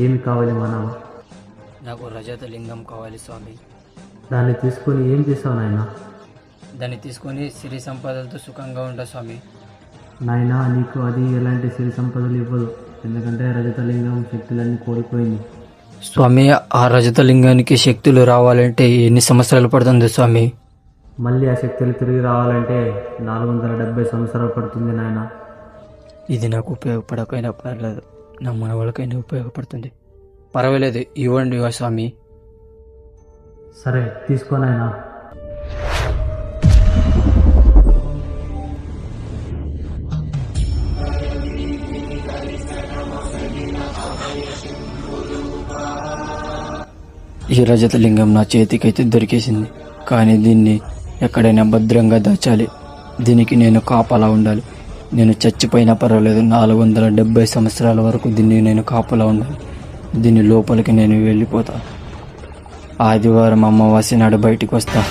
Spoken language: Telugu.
ఏమి కావాలి మనం? నాకు రజత లింగం కావాలి స్వామి. దాన్ని తీసుకొని ఏం చేసావు నాయనా? దాన్ని తీసుకొని సిరి సంపదలతో సుఖంగా ఉంటా స్వామి. నాయనా, నీకు అది ఎలాంటి సిరి సంపదలు ఇవ్వదు, ఎందుకంటే రజతలింగం శక్తులన్నీ కోల్పోయింది. స్వామి, ఆ రజత లింగానికి శక్తులు రావాలంటే ఎన్ని సంవత్సరాలు పడుతుంది స్వామి? మళ్ళీ ఆ శక్తులు తిరిగి రావాలంటే 470 సంవత్సరాలు పడుతుంది నాయన. ఇది నాకు ఉపయోగపడకపోయినా పర్లేదు, నా మనవాళ్ళకైనా ఉపయోగపడుతుంది. పర్వాలేదు, ఇవ్వండి స్వామి. సరే, తీసుకో నాయనా. ఈ రజత లింగం నా చేతికైతే దొరికేసింది, కానీ దీన్ని ఎక్కడైనా భద్రంగా దాచాలి. దీనికి నేను కాపలా ఉండాలి. నేను చచ్చిపోయినా పర్వాలేదు, 470 సంవత్సరాల వరకు దీన్ని నేను కాపలా ఉండాలి. దీని లోపలికి నేను వెళ్ళిపోతా. ఆదివారం అమావాస్య నాడు బయటికి వస్తా.